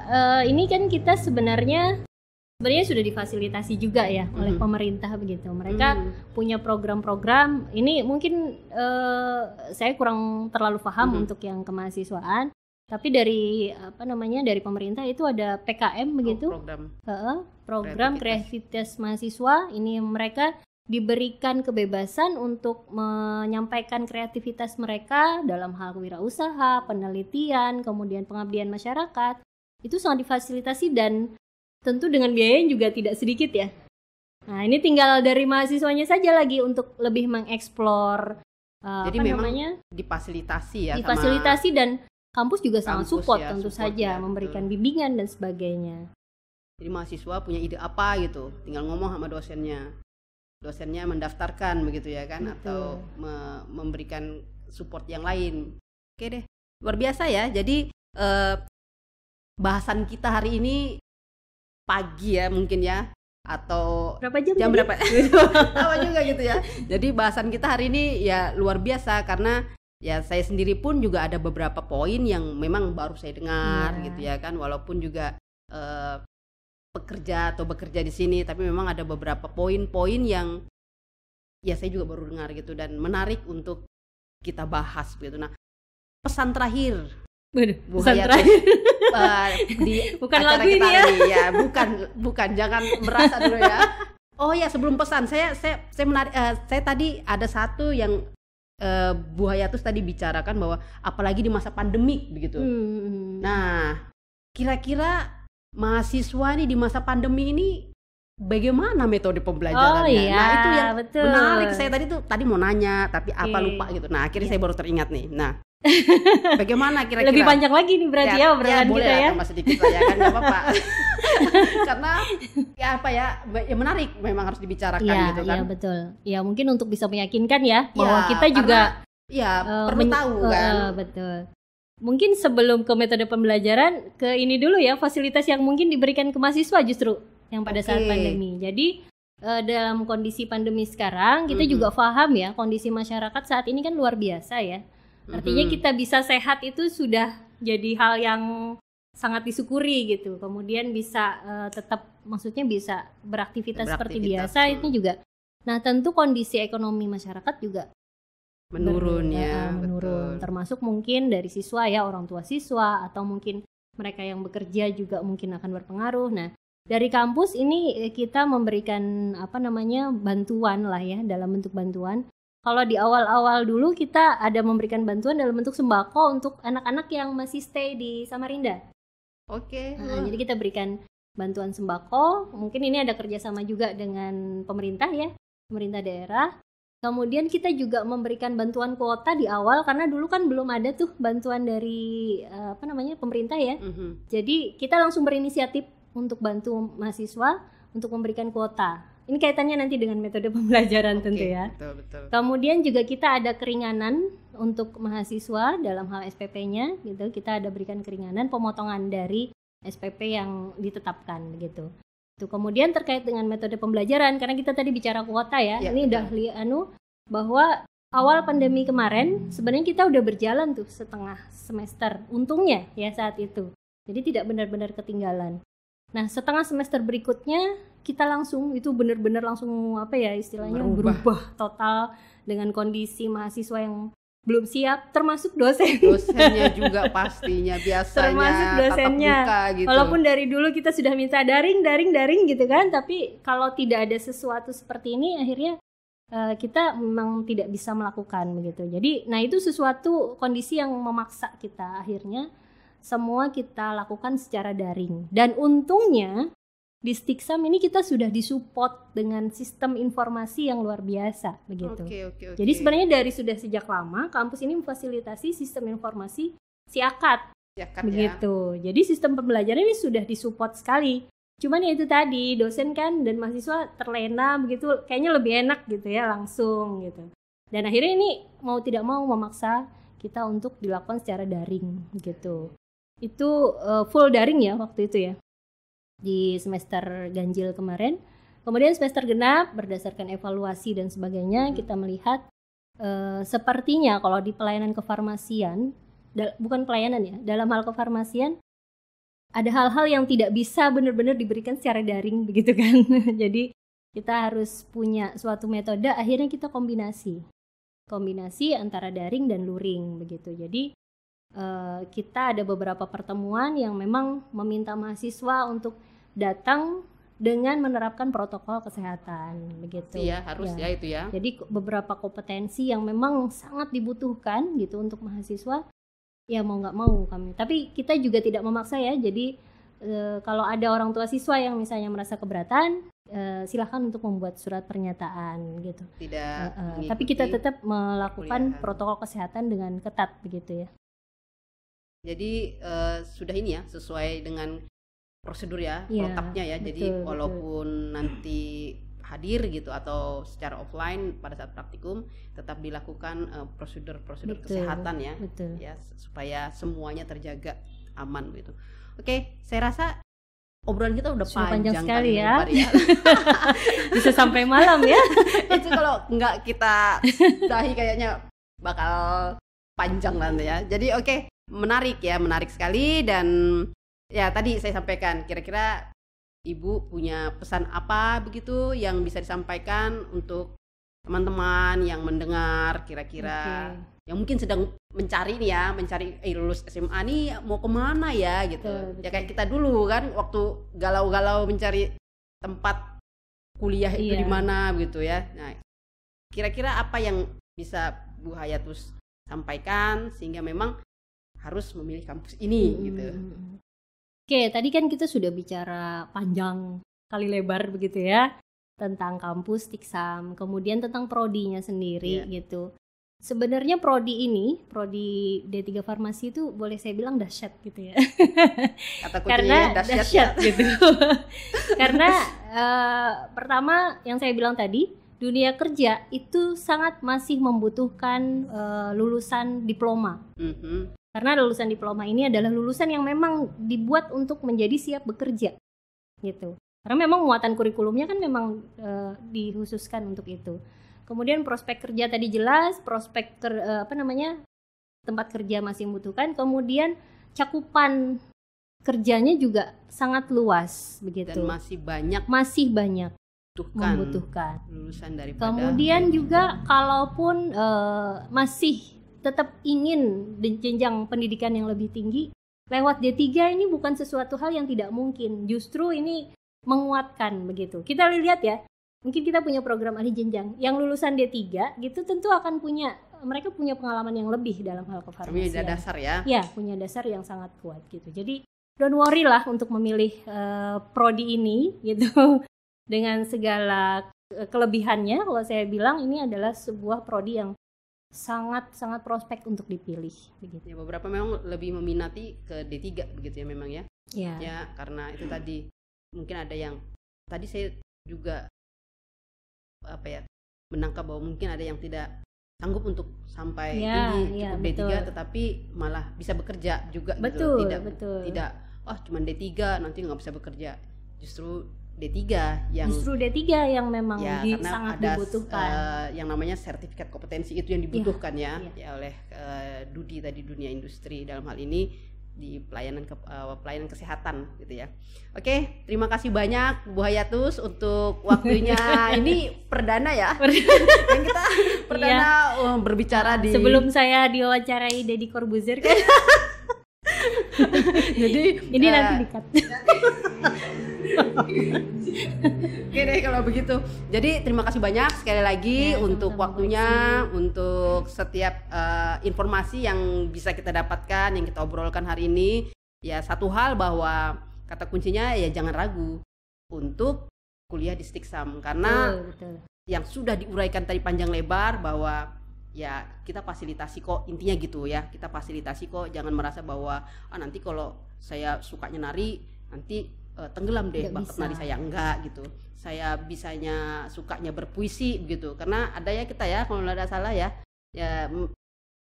ini kan kita sebenarnya sudah difasilitasi juga ya oleh pemerintah begitu. Mereka punya program-program. Ini mungkin saya kurang terlalu paham untuk yang kemahasiswaan. Tapi dari dari pemerintah itu ada PKM begitu. Program kreativitas mahasiswa. Ini mereka diberikan kebebasan untuk menyampaikan kreativitas mereka dalam hal wirausaha, penelitian, kemudian pengabdian masyarakat. Itu sangat difasilitasi dan tentu dengan biaya yang juga tidak sedikit ya. Nah ini tinggal dari mahasiswanya saja lagi untuk lebih mengeksplor. Jadi memang difasilitasi ya. Difasilitasi dan kampus juga sangat support ya, tentu saja ya, memberikan bimbingan dan sebagainya. Jadi mahasiswa punya ide apa gitu, tinggal ngomong sama dosennya mendaftarkan begitu ya kan. Betul. Atau memberikan support yang lain. Oke deh, luar biasa ya. Jadi bahasan kita hari ini pagi ya mungkin ya, atau berapa jam berapa apa juga gitu ya. Jadi bahasan kita hari ini ya luar biasa karena ya saya sendiri pun juga ada beberapa poin yang memang baru saya dengar gitu ya kan, walaupun juga bekerja di sini, tapi memang ada beberapa poin-poin yang ya saya juga baru dengar gitu dan menarik untuk kita bahas gitu. Nah, pesan terakhir Bu Hayati di bukan acara lagu kita ini ya. Ya, bukan jangan merasa dulu ya. Oh ya, sebelum pesan saya menarik, saya tadi ada satu yang Bu Hayatus tadi bicarakan bahwa apalagi di masa pandemik begitu. Nah, kira-kira mahasiswa nih di masa pandemi ini bagaimana metode pembelajarannya? Nah, itu yang menarik. Saya tadi mau nanya tapi apa lupa gitu. Nah, akhirnya saya baru teringat nih. Nah, bagaimana kira-kira? Lebih panjang lagi nih berarti ya obrolan boleh kita ya. Tambah sedikit lah ya kan, enggak apa-apa. Karena ya menarik, memang harus dibicarakan gitu kan. Iya betul. Ya mungkin untuk bisa meyakinkan ya bahwa kita juga perlu tahu kan. Betul. Mungkin sebelum ke metode pembelajaran, ke ini dulu ya, fasilitas yang mungkin diberikan ke mahasiswa justru yang pada saat pandemi. Jadi dalam kondisi pandemi sekarang kita juga paham ya kondisi masyarakat saat ini kan luar biasa ya. Artinya kita bisa sehat itu sudah jadi hal yang sangat disyukuri gitu. Kemudian bisa tetap maksudnya bisa beraktivitas seperti biasa itu juga. Nah, tentu kondisi ekonomi masyarakat juga menurun menurun. Termasuk mungkin dari siswa ya, orang tua siswa atau mungkin mereka yang bekerja juga mungkin akan berpengaruh. Nah, dari kampus ini kita memberikan bantuan lah ya, dalam bentuk bantuan. Kalau di awal-awal dulu kita ada memberikan bantuan dalam bentuk sembako untuk anak-anak yang masih stay di Samarinda. Jadi kita berikan bantuan sembako. Mungkin ini ada kerjasama juga dengan pemerintah ya, pemerintah daerah. Kemudian kita juga memberikan bantuan kuota di awal karena dulu kan belum ada tuh bantuan dari pemerintah ya. Jadi kita langsung berinisiatif untuk bantu mahasiswa untuk memberikan kuota. Ini kaitannya nanti dengan metode pembelajaran tentu ya. Betul. Kemudian juga kita ada keringanan untuk mahasiswa dalam hal SPP-nya gitu. Kita ada berikan keringanan pemotongan dari SPP yang ditetapkan gitu. Kemudian terkait dengan metode pembelajaran karena kita tadi bicara kuota ya. Ini udah bahwa awal pandemi kemarin sebenarnya kita udah berjalan tuh setengah semester. Untungnya ya saat itu. Jadi tidak benar-benar ketinggalan. Nah, setengah semester berikutnya kita langsung itu benar-benar langsung istilahnya berubah total dengan kondisi mahasiswa yang belum siap, termasuk dosennya juga pastinya biasanya termasuk dosennya tatap muka gitu. Walaupun dari dulu kita sudah minta daring gitu kan, tapi kalau tidak ada sesuatu seperti ini akhirnya kita memang tidak bisa melakukan begitu. Jadi nah itu sesuatu kondisi yang memaksa kita akhirnya semua kita lakukan secara daring. Dan untungnya di Stiksam ini kita sudah disupport dengan sistem informasi yang luar biasa begitu. Oke. Jadi sebenarnya dari sudah sejak lama kampus ini memfasilitasi sistem informasi SIAKAT begitu. Ya. Jadi sistem pembelajaran ini sudah disupport sekali. Cuman ya itu tadi dosen kan dan mahasiswa terlena begitu, kayaknya lebih enak gitu ya langsung gitu. Dan akhirnya ini mau tidak mau memaksa kita untuk dilakukan secara daring gitu. Itu full daring ya waktu itu ya. Di semester ganjil kemarin. Kemudian semester genap berdasarkan evaluasi dan sebagainya kita melihat sepertinya kalau di pelayanan kefarmasian, bukan pelayanan ya, dalam hal kefarmasian ada hal-hal yang tidak bisa benar-benar diberikan secara daring begitu kan. Jadi kita harus punya suatu metode, akhirnya kita kombinasi antara daring dan luring begitu. Jadi kita ada beberapa pertemuan yang memang meminta mahasiswa untuk datang dengan menerapkan protokol kesehatan begitu. Iya, harus ya itu ya. Jadi beberapa kompetensi yang memang sangat dibutuhkan gitu untuk mahasiswa, ya mau nggak mau kami. Tapi kita juga tidak memaksa ya. Jadi kalau ada orang tua siswa yang misalnya merasa keberatan, silahkan untuk membuat surat pernyataan gitu. Tapi kita tetap melakukan protokol kesehatan dengan ketat begitu ya. Jadi sudah ini ya sesuai dengan prosedur ya, protapnya ya. Jadi walaupun nanti hadir gitu atau secara offline pada saat praktikum tetap dilakukan prosedur kesehatan ya. Ya supaya semuanya terjaga aman gitu. Oke, saya rasa obrolan kita udah panjang sekali ya. Bisa sampai malam ya. Itu kalau nggak kita dahi kayaknya bakal panjang nanti ya. Jadi oke. Menarik sekali. Dan ya tadi saya sampaikan, kira-kira Ibu punya pesan apa begitu yang bisa disampaikan untuk teman-teman yang mendengar, kira-kira yang mungkin sedang mencari lulus SMA nih mau kemana ya gitu. Betul. Ya kayak kita dulu kan waktu galau-galau mencari tempat kuliah itu di mana gitu ya. Nah, kira-kira apa yang bisa Bu Hayatus sampaikan sehingga memang harus memilih kampus ini gitu. Oke, tadi kan kita sudah bicara panjang kali lebar begitu ya tentang kampus Stiksam, kemudian tentang prodinya sendiri gitu. Sebenarnya prodi D3 Farmasi itu boleh saya bilang dahsyat gitu ya. Kata kuncinya dahsyat gitu. Karena pertama yang saya bilang tadi, dunia kerja itu sangat masih membutuhkan lulusan diploma. Karena lulusan diploma ini adalah lulusan yang memang dibuat untuk menjadi siap bekerja gitu. Karena memang muatan kurikulumnya kan memang dikhususkan untuk itu. Kemudian prospek kerja tadi jelas, tempat kerja masih membutuhkan. Kemudian cakupan kerjanya juga sangat luas begitu. Dan masih banyak membutuhkan lulusan daripada. Kemudian juga kalaupun masih tetap ingin jenjang pendidikan yang lebih tinggi, lewat D3 ini bukan sesuatu hal yang tidak mungkin. Justru ini menguatkan begitu. Kita lihat ya, mungkin kita punya program ahli jenjang yang lulusan D3 gitu tentu akan mereka punya pengalaman yang lebih dalam hal kefarmasian. Punya dasar ya? Ya, punya dasar yang sangat kuat gitu. Jadi don't worry lah untuk memilih prodi ini gitu. Dengan segala kelebihannya, kalau saya bilang ini adalah sebuah prodi yang sangat prospek untuk dipilih begitu. Ya, beberapa memang lebih meminati ke D3 begitu ya memang ya. Ya, karena itu tadi mungkin ada yang tadi saya juga menangkap bahwa mungkin ada yang tidak sanggup untuk sampai tinggi cukup D3 tetapi malah bisa bekerja juga gitu. Tidak cuman D3 nanti nggak bisa bekerja. Justru D3 yang memang sangat dibutuhkan. Yang namanya sertifikat kompetensi itu yang dibutuhkan ya oleh Dudi tadi, dunia industri dalam hal ini di pelayanan kesehatan gitu ya. Oke, terima kasih banyak Bu Hayatus untuk waktunya. Ini perdana ya. Yang kita perdana berbicara di. Sebelum saya diwawancarai Deddy Corbuzier kan. Jadi ini nanti di-cut. Oke deh kalau begitu. Jadi terima kasih banyak sekali lagi untuk waktunya, untuk setiap informasi yang bisa kita dapatkan, yang kita obrolkan hari ini. Ya satu hal bahwa kata kuncinya ya jangan ragu. untuk kuliah di Stiksam, karena betul. Yang sudah diuraikan tadi panjang lebar bahwa ya kita fasilitasi kok, intinya gitu ya, kita fasilitasi kok, jangan merasa bahwa nanti kalau saya sukanya nari nanti tenggelam deh bakat nari saya, enggak gitu. Saya bisanya sukanya berpuisi begitu, karena ada ya kita ya kalau tidak salah ya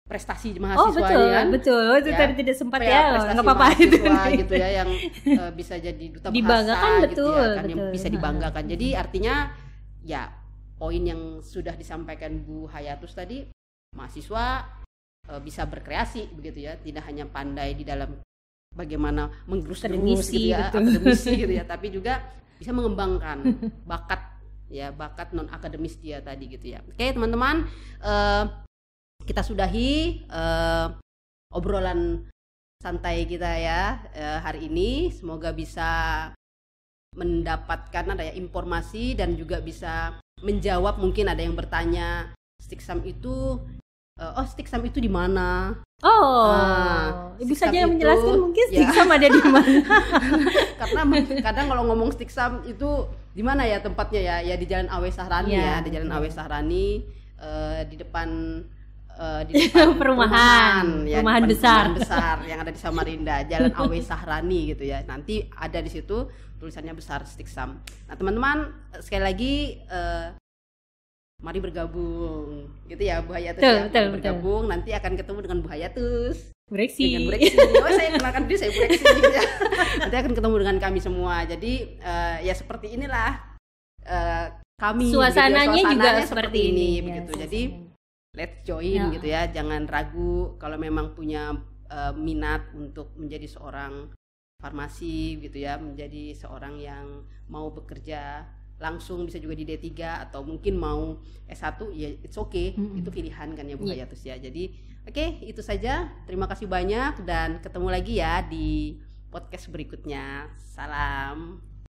prestasi mahasiswa betul ya, tidak sempat ya, nggak apa-apa itu gitu ya, yang bisa jadi duta bahasa dibanggakan, gitu ya kan, yang bisa betul. dibanggakan. Jadi artinya ya poin yang sudah disampaikan Bu Hayatus tadi, mahasiswa bisa berkreasi begitu ya, tidak hanya pandai di dalam bagaimana menggerus-gerus gitu ya, akademisi gitu ya, tapi juga bisa mengembangkan bakat non akademis dia tadi gitu ya. Oke teman-teman, kita sudahi obrolan santai kita ya hari ini. Semoga bisa mendapatkan informasi dan juga bisa menjawab. Mungkin ada yang bertanya Stiksam itu Stiksam itu di mana? Ibu saja yang menjelaskan mungkin Stiksam ada di mana? Karena kadang kalau ngomong Stiksam itu di mana ya tempatnya ya? Ya di Jalan Awe Sahrani ya, di Jalan Awe Sahrani, di depan perumahan besar yang ada di Samarinda, Jalan Awe Sahrani gitu ya. Nanti ada di situ tulisannya besar Stiksam. Nah teman-teman, sekali lagi mari bergabung gitu ya Bu Hayatus ya. Bergabung, nanti akan ketemu dengan Bu Hayatus. Bureksi. Saya kenalkan diri, saya Bureksi gitu ya. Nanti akan ketemu dengan kami semua. Jadi ya seperti inilah kami. Suasananya juga seperti ini begitu. Jadi let's join gitu ya. Jangan ragu kalau memang punya minat untuk menjadi seorang farmasi gitu ya, menjadi seorang yang mau bekerja langsung, bisa juga di D3 atau mungkin mau S1 ya it's okay, itu pilihan kan ya Bu Hayatus ya. Jadi oke, itu saja, terima kasih banyak dan ketemu lagi ya di podcast berikutnya. Salam.